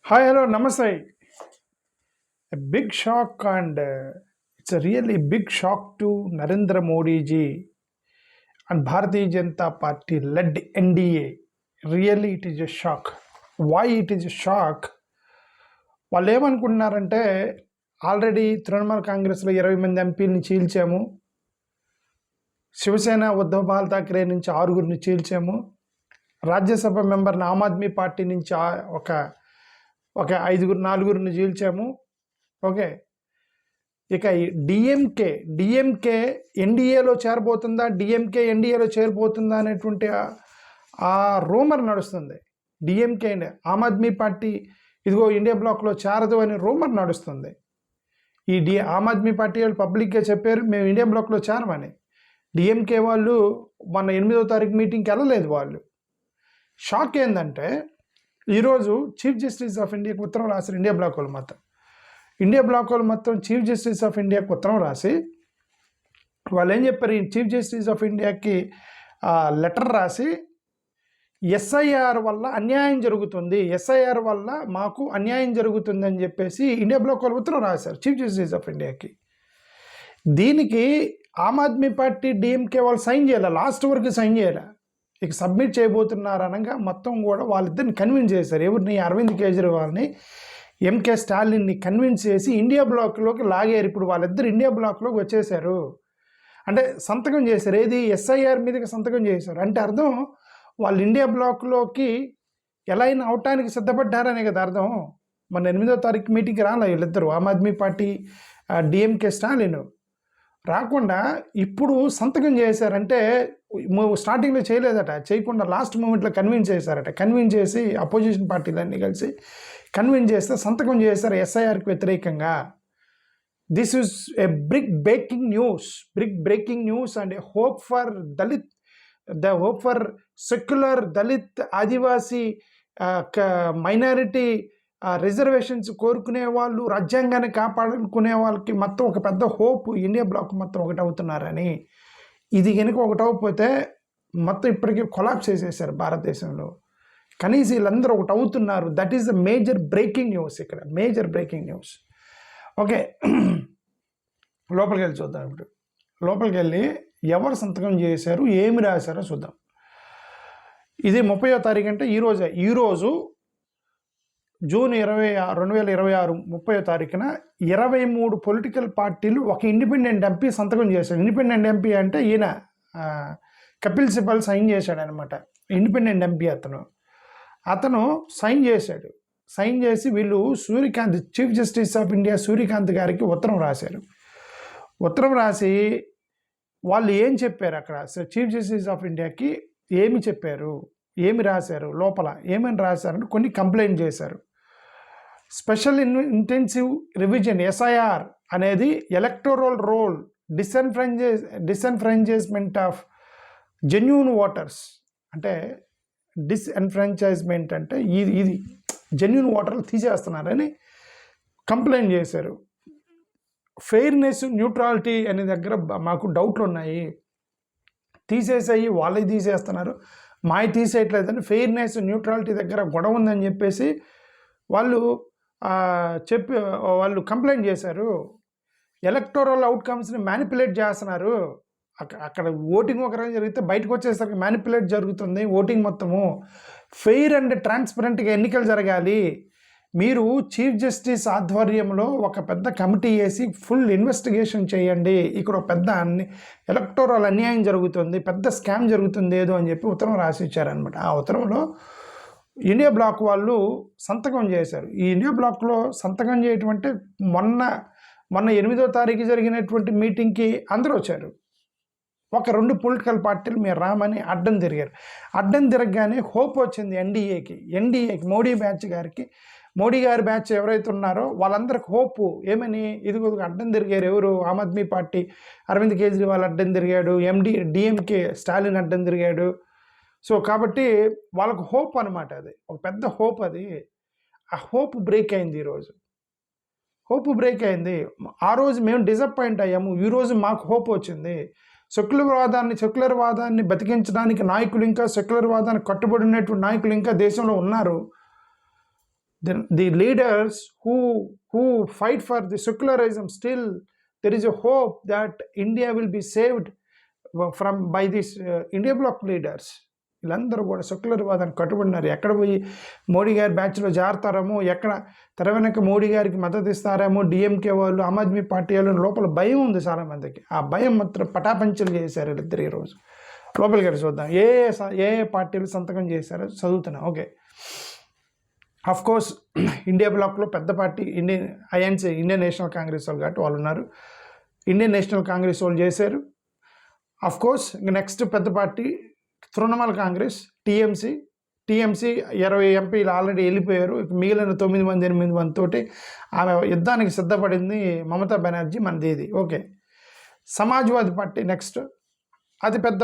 Hi, hello, namaste. A big shock, and it's a really big shock to Narendra Modi ji and Bharatiya Janata Party led NDA. Really, it is a shock. Why it is a shock? వాళ్ళు ఏమనుకుంటున్నారంటే already Trinamool కాంగ్రెస్లో 20 మంది ఎంపీలని చీల్చాము, Shiv Sena Uddhav ball Thackeray నుంచి 6గురిని చీల్చాము, Rajya Sabha మెంబర్ని Aam Aadmi party నుంచి ఒక 4గురిని చీల్చాము. Okay, ఇక DMK ఎన్డీఏలో చేరబోతుందా, DMK ఎన్డీఏలో చేరబోతుందా అనేటువంటి ఆ రూమర్ నడుస్తుంది. డిఎంకే ఆమ్ ఆద్మీ పార్టీ ఇదిగో ఇండియా బ్లాక్లో చేరదు అని రూమర్ నడుస్తుంది. ఆమ్ ఆద్మీ పార్టీ వాళ్ళు పబ్లిక్గా చెప్పారు మేము ఇండియా బ్లాక్లో చేరమని. డిఎంకే వాళ్ళు మొన్న 8వ తారీఖు మీటింగ్కి వెళ్ళలేదు. వాళ్ళు షాక్ ఏంటంటే ఈరోజు చీఫ్ జస్టిస్ ఆఫ్ ఇండియాకి ఉత్తరం రాశారు. ఇండియా బ్లాక్ వాళ్ళు మొత్తం చీఫ్ జస్టిస్ ఆఫ్ ఇండియాకి ఉత్తరం రాసి వాళ్ళు ఏం చెప్పారు, ఈ చీఫ్ జస్టిస్ ఆఫ్ ఇండియాకి లెటర్ రాసి ఎస్ఐఆర్ వల్ల అన్యాయం జరుగుతుంది, ఎస్ఐఆర్ వల్ల మాకు అన్యాయం జరుగుతుంది అని చెప్పేసి ఇండియా బ్లాక్ వాళ్ళు ఉత్తరం రాశారు చీఫ్ జస్టిస్ ఆఫ్ ఇండియాకి. దీనికి ఆమ్ ఆద్మీ పార్టీ డిఎంకే వాళ్ళు సైన్ చేయాలి, లాస్ట్ వరకు సైన్ చేయాలి. ఇక సబ్మిట్ చేయబోతున్నారు అనగా మొత్తం కూడా వాళ్ళిద్దరిని కన్విన్స్ చేశారు. ఎవరిని? అరవింద్ కేజ్రీవాల్ని, ఎంకే స్టాలిన్ని కన్విన్స్ చేసి ఇండియా బ్లాక్లోకి లాగారు. ఇప్పుడు వాళ్ళిద్దరు ఇండియా బ్లాక్లోకి వచ్చేసారు. అంటే సంతకం చేశారు. ఏది? ఎస్ఐఆర్ మీదకి సంతకం చేశారు. అంటే అర్థం వాళ్ళు ఇండియా బ్లాక్లోకి ఎలా అయినా అవటానికి సిద్ధపడ్డారనే కదా అర్థం. మన 8వ తారీఖు మీటింగ్కి రాలే వీళ్ళిద్దరు, ఆమ్ ఆద్మీ పార్టీ డిఎంకే స్టాలిన్ రాకుండా ఇప్పుడు సంతకం చేశారంటే స్టార్టింగ్లో చేయలేదట, చేయకుండా లాస్ట్ మూమెంట్లో కన్విన్స్ చేశారట. కన్విన్స్ చేసి అపోజిషన్ పార్టీలన్నీ కలిసి కన్విన్స్ చేస్తే సంతకం చేశారు ఎస్ఐఆర్కి వ్యతిరేకంగా. This is a big breaking news and a hope for Dalit, the hope for secular Dalit Adivasi minority reservations కోరుకునే వాళ్ళు, రాజ్యాంగాన్ని కాపాడుకునే వాళ్ళకి మొత్తం ఒక పెద్ద హోప్. ఇండియా బ్లాక్ మొత్తం ఒకటి అవుతున్నారని. ఇది కనుక ఒకటి అవ్వకపోతే మొత్తం ఇప్పటికీ కొలాప్స్ చేసేసారు భారతదేశంలో. కనీసం వీళ్ళందరూ ఒకటి అవుతున్నారు. That is the major breaking news ఇక్కడ, మేజర్ బ్రేకింగ్ న్యూస్. ఓకే, లోపలికి వెళ్ళి చూద్దాం. ఇప్పుడు లోపలికి వెళ్ళి ఎవరు సంతకం చేశారు, ఏమి రాశారో చూద్దాం. ఇది 30వ తారీఖు అంటే ఈరోజు జూన్ 2026 30వ తారీఖున 23 పొలిటికల్ పార్టీలు ఒక ఇండిపెండెంట్ ఎంపీ సంతకం చేశాడు. ఇండిపెండెంట్ ఎంపీ అంటే ఈయన కపిల్ సిబల్ సైన్ చేశాడు అనమాట. ఇండిపెండెంట్ ఎంపీ అతను సైన్ చేశాడు. సైన్ చేసి వీళ్ళు Suryakant, chief justice of India Suryakant గారికి ఉత్తరం రాశారు. ఉత్తరం రాసి వాళ్ళు ఏం చెప్పారు అక్కడ, చీఫ్ జస్టిస్ ఆఫ్ ఇండియాకి ఏమి చెప్పారు, ఏమి రాశారు, లోపల ఏమని రాశారంటే కొన్ని కంప్లైంట్ చేశారు. స్పెషల్ ఇంటెన్సివ్ రివిజన్ ఎస్ఐఆర్ అనేది electoral roll, disenfranchisement of genuine voters. అంటే డిసెన్ఫ్రాంచైజ్మెంట్ అంటే ఇది జెన్యూన్ ఓటర్లు తీసేస్తున్నారని కంప్లైంట్ చేశారు. ఫెయిర్నెస్, న్యూట్రాలిటీ అనే దగ్గర మాకు డౌట్లు ఉన్నాయి, తీసేసాయి, వాళ్ళే తీసేస్తున్నారు, మాయ తీసేయట్లేదని ఫెయిర్నెస్, న్యూట్రాలిటీ దగ్గర గొడవ ఉందని చెప్పేసి వాళ్ళు వాళ్ళు కంప్లైంట్ చేశారు. ఎలక్టోరల్ అవుట్కమ్స్ని మ్యానిపులేట్ చేస్తున్నారు. అక్కడ ఓటింగ్ ఒక రకంగా జరిగితే బయటకు వచ్చేసరికి మ్యానిపులేట్ జరుగుతుంది ఓటింగ్ మొత్తము. ఫెయిర్ అండ్ ట్రాన్స్పరెంట్గా ఎన్నికలు జరగాలి. మీరు చీఫ్ జస్టిస్ ఆధ్వర్యంలో ఒక పెద్ద కమిటీ వేసి ఫుల్ ఇన్వెస్టిగేషన్ చేయండి. ఇక్కడ ఒక పెద్ద ఎలక్టోరల్ అన్యాయం జరుగుతుంది, పెద్ద స్కామ్ జరుగుతుంది ఏదో అని చెప్పి ఉత్తరం రాసి ఇచ్చారనమాట. ఆ ఉత్తరంలో ఇండియా బ్లాక్ వాళ్ళు సంతకం చేశారు. ఈ ఇండియా బ్లాక్లో సంతకం చేయటం అంటే మొన్న 8వ తారీఖు జరిగినటువంటి మీటింగ్కి అందరూ వచ్చారు. ఒక 2 పొలిటికల్ పార్టీలు మీరు రామని అడ్డం తిరిగారు. అడ్డం తిరగగానే హోప్ వచ్చింది ఎన్డీఏకి, మోడీ గారి బ్యాచ్ ఎవరైతే ఉన్నారో వాళ్ళందరికి హోప్. ఏమని? ఇదిగో అడ్డం తిరిగారు ఎవరు? ఆమ్ ఆద్మీ పార్టీ అరవింద్ కేజ్రీవాల్ అడ్డం తిరిగాడు, డిఎంకే స్టాలిన్ అడ్డం తిరిగాడు. సో కాబట్టి వాళ్ళకు హోప్ అనమాట, అది ఒక పెద్ద హోప్. అది ఆ హోప్ బ్రేక్ అయింది. ఈరోజు హోప్ బ్రేక్ అయింది. ఆ రోజు మేము డిసప్పాయింట్ అయ్యాము, ఈరోజు మాకు హోప్ వచ్చింది. సెక్యులర్ వాదాన్ని బతికించడానికి నాయకులు ఇంకా, సెక్యులర్ వాదానికి కట్టుబడి ఉన్నటువంటి నాయకులు ఇంకా దేశంలో ఉన్నారు. the leaders who fight for the secularism, still there is a hope that India will be saved by this India bloc leaders. వీళ్ళందరూ కూడా సెక్యులర్వాదాన్ని కట్టుబడినారు. ఎక్కడ పోయి మోడీ గారి బ్యాచ్లో జారుతారేమో, ఎక్కడ తెర వెనక మోడీ గారికి మద్దతు ఇస్తారేమో డిఎంకే వాళ్ళు, ఆమ్ ఆద్మీ పార్టీ వాళ్ళు, లోపల భయం ఉంది చాలామందికి. ఆ భయం మాత్రం పటాపంచలు చేశారు వీళ్ళిద్దరు. ఈరోజు లోపలికి వెళ్ళి చూద్దాం ఏ పార్టీలు సంతకం చేశారో చదువుతున్నాం. ఓకే, అఫ్ కోర్స్ ఇండియా బ్లాక్లో పెద్ద పార్టీ ఇండియన్ నేషనల్ కాంగ్రెస్ వాళ్ళు కాబట్టి వాళ్ళు ఉన్నారు. ఇండియన్ నేషనల్ కాంగ్రెస్ వాళ్ళు చేశారు. అఫ్ కోర్స్ నెక్స్ట్ పెద్ద పార్టీ తృణమూల్ కాంగ్రెస్, టీఎంసీ 20 ఎంపీలు ఆల్రెడీ వెళ్ళిపోయారు. మిగిలిన 9 మంది 8 మందితోటి ఆమె యుద్ధానికి సిద్ధపడింది మమతా బెనర్జీ, మనది ఇది. ఓకే, సమాజ్వాదీ పార్టీ నెక్స్ట్ అతిపెద్ద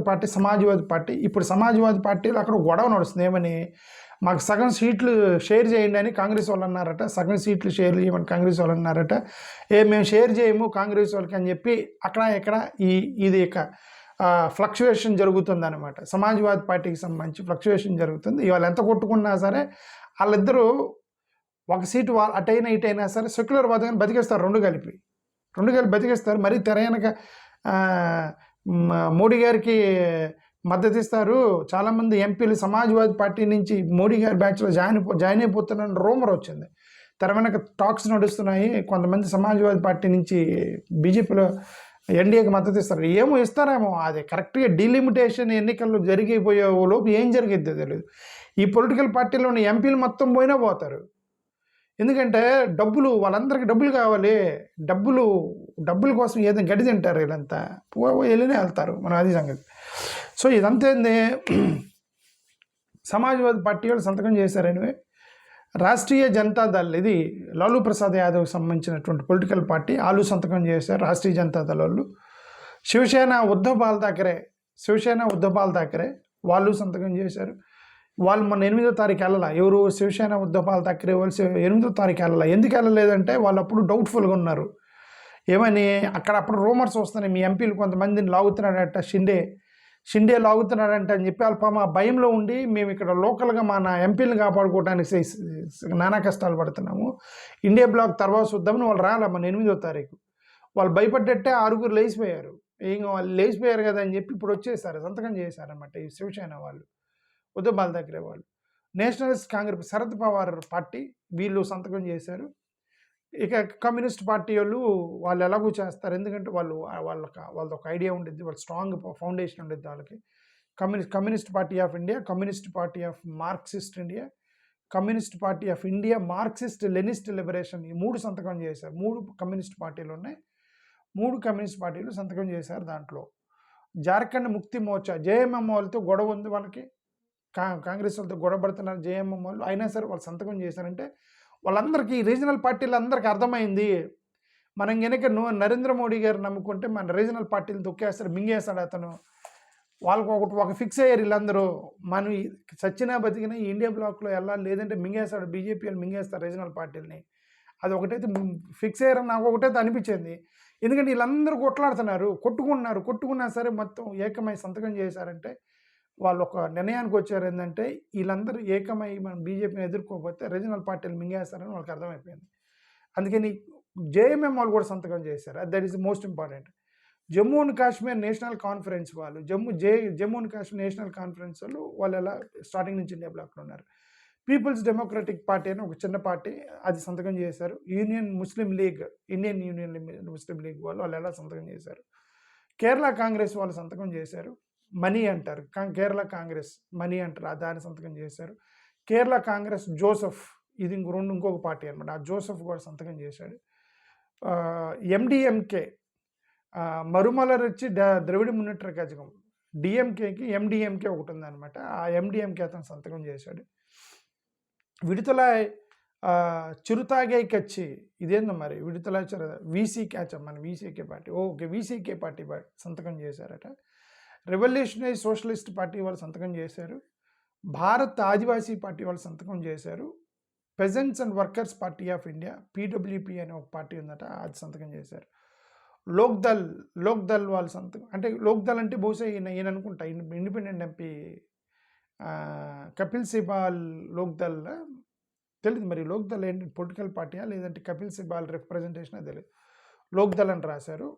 పార్టీ సమాజ్వాదీ పార్టీ. ఇప్పుడు సమాజ్వాదీ పార్టీలో అక్కడ గొడవ నడుస్తుంది. ఏమని, మాకు సగం సీట్లు షేర్ చేయండి అని కాంగ్రెస్ వాళ్ళు అన్నారట. సగం సీట్లు షేర్ చేయమని కాంగ్రెస్ వాళ్ళు అన్నారట. మేము షేర్ చేయము కాంగ్రెస్ వాళ్ళకి అని చెప్పి అక్కడ ఇక్కడ ఇది ఇక ఫ్లక్చువేషన్ జరుగుతుంది అనమాట. సమాజ్వాదీ పార్టీకి సంబంధించి ఫ్లక్చువేషన్ జరుగుతుంది. ఇవాళ ఎంత కొట్టుకున్నా సరే వాళ్ళిద్దరూ ఒక సీటు అటైనా ఇటైనా సరే సెక్యులర్ వాదాన్ని బతికేస్తారు. రెండు కలిపి బతికేస్తారు. మరీ తెరయనక మోడీ గారికి మద్దతు ఇస్తారు. చాలామంది ఎంపీలు సమాజ్వాదీ పార్టీ నుంచి మోడీ గారి బ్యాచ్లో జాయిన్ అయిపోతున్నారని రూమర్ వచ్చింది. తెర వెనక టాక్స్ నడుస్తున్నాయి. కొంతమంది సమాజ్వాదీ పార్టీ నుంచి బీజేపీలో ఎన్డీఏకి మద్దతు ఇస్తారు. ఏమో ఇస్తారేమో, అది కరెక్ట్గా డీలిమిటేషన్ ఎన్నికల్లో జరిగిపోయే లోపు ఏం జరిగిద్దో తెలియదు. ఈ పొలిటికల్ పార్టీలోని ఎంపీలు మొత్తం పోయినా పోతారు. ఎందుకంటే వాళ్ళందరికీ డబ్బులు కావాలి. డబ్బుల కోసం ఏదైనా గడి తింటారు. వీళ్ళంతా వెళ్ళినే వెళ్తారు. మనం అది సంగతి. సో ఇదంతా ఏంది, సమాజ్వాదీ పార్టీ వాళ్ళు సంతకం చేశారనివే. రాష్ట్రీయ జనతా దళ్, ఇది లాలూ ప్రసాద్ యాదవ్కి సంబంధించినటువంటి పొలిటికల్ పార్టీ, వాళ్ళు సంతకం చేశారు. రాష్ట్రీయ జనతా దళ్ వాళ్ళు. శివసేన ఉద్ధవ్ బాల్ ఠాకరే వాళ్ళు సంతకం చేశారు. వాళ్ళు మొన్న 8వ తారీఖు వెళ్ళాల. ఎవరు, శివసేన ఉద్ధవ్ బాల్ ఠాకరే వాళ్ళు 8వ తారీఖు వెళ్ళాల. ఎందుకు వెళ్ళలేదంటే వాళ్ళు అప్పుడు డౌట్ఫుల్గా ఉన్నారు. ఏమని, అప్పుడు రూమర్స్ వస్తున్నాయి, మీ ఎంపీలు కొంతమందిని లాగుతున్నాడట, షిండే లాగుతున్నాడంట అని చెప్పి వాళ్ళ మా భయంలో ఉండి మేము ఇక్కడ లోకల్గా మన ఎంపీలను కాపాడుకోవడానికి నానా కష్టాలు పడుతున్నాము, ఇండియా బ్లాక్ తర్వాత చూద్దామని వాళ్ళు రాలే. మన 8వ తారీఖు వాళ్ళు భయపడ్డట్టే 6 లేచిపోయారు. వాళ్ళు లేచిపోయారు కదా అని చెప్పి ఇప్పుడు వచ్చేసారు, సంతకం చేశారన్నమాట ఈ శివసేన వాళ్ళు, ఉద్ధవ్ బాల్ ఠాకరే వాళ్ళు. నేషనలిస్ట్ కాంగ్రెస్ శరద్ పవార్ పార్టీ వీళ్ళు సంతకం చేశారు. ఇక కమ్యూనిస్ట్ పార్టీ వాళ్ళు ఎలాగూ చేస్తారు, ఎందుకంటే వాళ్ళది ఒక ఐడియా ఉండిద్ది, వాళ్ళు స్ట్రాంగ్ ఫౌండేషన్ ఉండిద్ది వాళ్ళకి. Communist party of India, communist party of Marxist India, communist party of India, Marxist Leninist liberation, ఈ 3 సంతకం చేశారు. 3 కమ్యూనిస్ట్ పార్టీలు ఉన్నాయి. 3 కమ్యూనిస్ట్ పార్టీలు సంతకం చేశారు. దాంట్లో జార్ఖండ్ ముక్తి మోర్చా, జేఎంఎం వాళ్ళతో గొడవ ఉంది వాళ్ళకి, కాంగ్రెస్ వాళ్ళతో గొడవ పడుతున్నారు జేఎంఎం వాళ్ళు. అయినా సరే వాళ్ళు సంతకం చేశారంటే వాళ్ళందరికీ, రీజనల్ పార్టీలందరికీ అర్థమైంది, మనం కనుక నరేంద్ర మోడీ గారు నమ్ముకుంటే మన రీజనల్ పార్టీలు తొక్కేస్తాడు, మింగేస్తాడు అతను. వాళ్ళకు ఒక ఫిక్స్ అయ్యారు వీళ్ళందరూ, మనం సచ్చినా బతికినా ఇండియా బ్లాక్లో వెళ్ళాలి, లేదంటే మింగేస్తాడు, బీజేపీ వాళ్ళు మింగేస్తారు రీజనల్ పార్టీలని. అది ఒకటైతే ఫిక్స్ అయ్యారని నాకు ఒకటైతే అనిపించింది. ఎందుకంటే వీళ్ళందరూ కొట్టుకున్నా సరే మొత్తం ఏకమై సంతకం చేశారంటే వాళ్ళు ఒక నిర్ణయానికి వచ్చారు. ఏంటంటే వీళ్ళందరూ ఏకమై మనం బీజేపీని ఎదుర్కోకపోతే రీజనల్ పార్టీలు మింగేస్తారని వాళ్ళకి అర్థమైపోయింది. అందుకని జేఎంఎం వాళ్ళు కూడా సంతకం చేశారు. That is most important. Jammu and Kashmir National Conference వాళ్ళు, Jammu and Kashmir National Conference వాళ్ళు ఎలా స్టార్టింగ్ నుంచి ఇండియా బ్లాక్లో ఉన్నారు. పీపుల్స్ డెమోక్రటిక్ పార్టీ అని ఒక చిన్న పార్టీ, అది సంతకం చేశారు. ఇండియన్ ముస్లిం లీగ్ వాళ్ళు ఎలా సంతకం చేశారు. కేరళ కాంగ్రెస్ వాళ్ళు సంతకం చేశారు. మనీ అంటారు, కేరళ కాంగ్రెస్ మనీ అంటారు, దాన్ని సంతకం చేశారు. కేరళ కాంగ్రెస్ జోసెఫ్, ఇది ఇంకొక పార్టీ అనమాట, ఆ జోసెఫ్ కూడా సంతకం చేశాడు. ఎండిఎంకే మరుమలర్చి ద్రవిడ మున్నేట్ర కజగం, డిఎంకేకి ఎండిఎంకే ఒకటి ఉందన్నమాట, ఆ ఎండిఎంకే అతను సంతకం చేశాడు. విడుదల చిరుతాగే కచ్చి, ఇదేందో మరి విడుదల వీసీకే, మన VCK party, okay VCK party సంతకం చేశారట. రెవల్యూషనరీ సోషలిస్ట్ పార్టీ వాళ్ళు సంతకం చేశారు. భారత్ ఆదివాసీ పార్టీ వాళ్ళు సంతకం చేశారు. Peasants and Workers Party of India, PWP అనే ఒక పార్టీ ఉందట, అది సంతకం చేశారు. లోక్దల్ వాళ్ళు సంతకం, అంటే లోక్దల్ అంటే బహుశా ఈయన అనుకుంటా ఇండిపెండెంట్ ఎంపీ కపిల్ సిబాల్ లోక్దల్ తెలియదు మరి లోక్దళ్ ఏంటి పొలిటికల్ పార్టీయా లేదంటే కపిల్ సిబాల్ రిప్రజెంటేషనా తెలియదు. లోక్దళ్ అని రాశారు.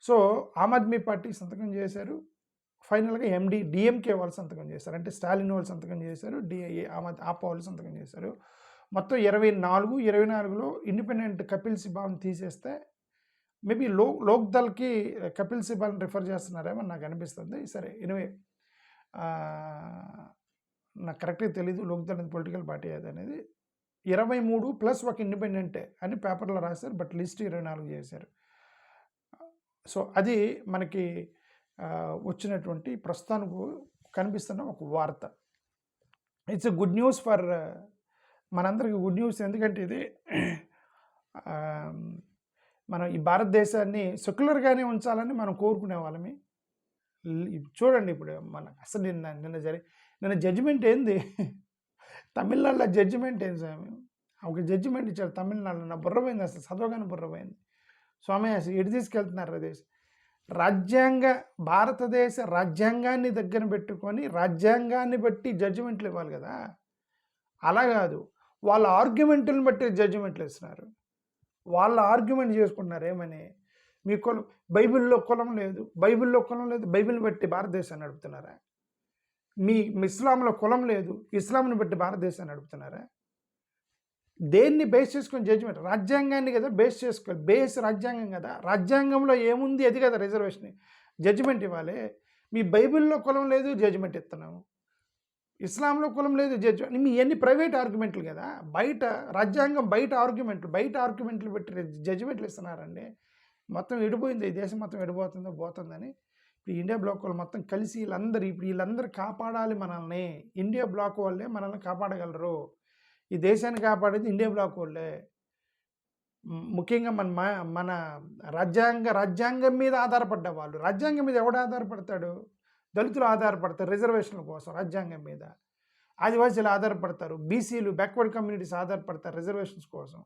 సో ఆమ్ ఆద్మీ పార్టీ సంతకం చేశారు. ఫైనల్గా డిఎంకే వాళ్ళు సంతకం చేశారు. అంటే స్టాలిన్ వాళ్ళు సంతకం చేశారు. ఆప్ వాళ్ళు సంతకం చేశారు. మొత్తం 24లో ఇండిపెండెంట్ కపిల్ సిబాల్ని తీసేస్తే మేబీ లోక్దళ్కి కపిల్ సిబాల్ని రిఫర్ చేస్తున్నారేమో నాకు అనిపిస్తుంది. సరే ఎనివే నాకు కరెక్ట్గా తెలీదు లోక్దళ్ అనేది పొలిటికల్ పార్టీ అనేది. 23 ప్లస్ ఒక ఇండిపెండెంటే అని పేపర్లో రాశారు. బట్ లిస్ట్ 24 చేశారు. సో అది మనకి వచ్చినటువంటి ప్రస్తుతానికి కనిపిస్తున్న ఒక వార్త. ఇట్స్ గుడ్ న్యూస్ ఫర్ మనందరికీ గుడ్ న్యూస్. ఎందుకంటే ఇది మనం ఈ భారతదేశాన్ని సెక్యులర్గానే ఉంచాలని మనం కోరుకునే వాళ్ళమి. చూడండి ఇప్పుడు అసలు నిన్న జడ్జిమెంట్ ఏంది? తమిళనాడులో జడ్జిమెంట్ ఏంది స్వామి? ఒక జడ్జిమెంట్ ఇచ్చారు తమిళనాడులో. నా బుర్రపోయింది, అసలు చదవగానే బుర్రపోయింది. స్వామి అసలు ఎటు తీసుకెళ్తున్నారు దేశం? భారతదేశ రాజ్యాంగాన్ని దగ్గర పెట్టుకొని రాజ్యాంగాన్ని బట్టి జడ్జిమెంట్లు ఇవ్వాలి కదా. అలా కాదు, వాళ్ళ ఆర్గ్యుమెంట్లను బట్టి జడ్జిమెంట్లు ఇస్తున్నారు. వాళ్ళ ఆర్గ్యుమెంట్ చేసుకుంటున్నారు ఏమని, మీ కులం బైబిల్లో కులం లేదు, బైబిల్ని బట్టి భారతదేశాన్ని నడుపుతున్నారా? మీ ఇస్లాంలో కులం లేదు, ఇస్లాంని బట్టి భారతదేశాన్ని నడుపుతున్నారా? దేన్ని బేస్ చేసుకొని జడ్జిమెంట్? రాజ్యాంగాన్ని కదా బేస్ చేసుకోవాలి. బేస్ రాజ్యాంగం కదా. రాజ్యాంగంలో ఏముంది అది కదా రిజర్వేషన్. జడ్జిమెంట్ ఇవ్వాలి. మీ బైబిల్లో కులం లేదు, జడ్జిమెంట్ ఇస్తున్నాము. ఇస్లాంలో కులం లేదు, జడ్జిమెంట్. మీ ఎన్ని ప్రైవేట్ ఆర్గ్యుమెంట్లు కదా. రాజ్యాంగం బయట ఆర్గ్యుమెంట్లు పెట్టి జడ్జిమెంట్లు ఇస్తున్నారండి. మొత్తం ఎడిపోయింది, ఈ దేశం మొత్తం పోతుందని. ఇప్పుడు ఇండియా బ్లాక్ వాళ్ళు మొత్తం కలిసి వీళ్ళందరూ కాపాడాలి మనల్ని. ఇండియా బ్లాక్ వాళ్ళే మనల్ని కాపాడగలరు. ఈ దేశాన్ని కాపాడేది ఇండియా బ్లాక్ వాళ్ళే. ముఖ్యంగా మన రాజ్యాంగం మీద ఆధారపడ్డ వాళ్ళు. రాజ్యాంగం మీద ఎవడు ఆధారపడతాడు? దళితులు ఆధారపడతారు రిజర్వేషన్ల కోసం రాజ్యాంగం మీద. ఆదివాసీలు ఆధారపడతారు, బీసీలు బ్యాక్వర్డ్ కమ్యూనిటీస్ ఆధారపడతారు రిజర్వేషన్స్ కోసం.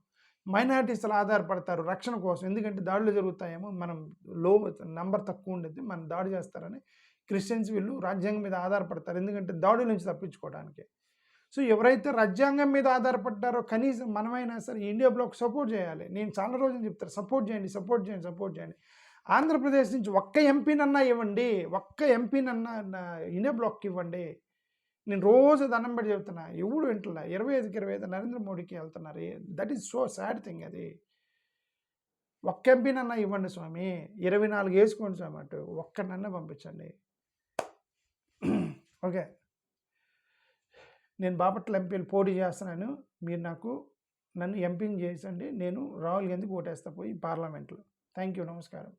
మైనారిటీస్లు ఆధారపడతారు రక్షణ కోసం. ఎందుకంటే దాడులు జరుగుతాయేమో, మనం నంబర్ తక్కువ ఉండేది, మనం దాడి చేస్తారని క్రిస్టియన్స్ వీళ్ళు రాజ్యాంగం మీద ఆధారపడతారు. ఎందుకంటే దాడుల నుంచి తప్పించుకోవడానికి. సో ఎవరైతే రాజ్యాంగం మీద ఆధారపడ్డారో కనీసం మనమైనా సరే ఇండియా బ్లాక్ సపోర్ట్ చేయాలి. నేను చాలా రోజులు చెప్తాను, సపోర్ట్ చేయండి. ఆంధ్రప్రదేశ్ నుంచి ఒక్క ఎంపీనన్నా ఇవ్వండి, ఇండియా బ్లాక్కి ఇవ్వండి. నేను రోజు దండం పెట్టి చెప్తున్నా, ఎవడు వింటలా. 25 నరేంద్ర మోడీకి వెళ్తున్నారు. That is so sad thing. అది ఒక్క ఎంపీనన్నా ఇవ్వండి స్వామి. 24 వేసుకోండి స్వామి. అటు ఒక్కనన్నా పంపించండి. ఓకే, నేను బాపట్ల ఎంపీలు పోటీ చేస్తున్నాను. మీరు నన్ను ఎంపీని చేసండి. నేను రాహుల్ గాంధీకి ఓటేస్తా పోయి పార్లమెంట్లో. థ్యాంక్ యూ, నమస్కారం.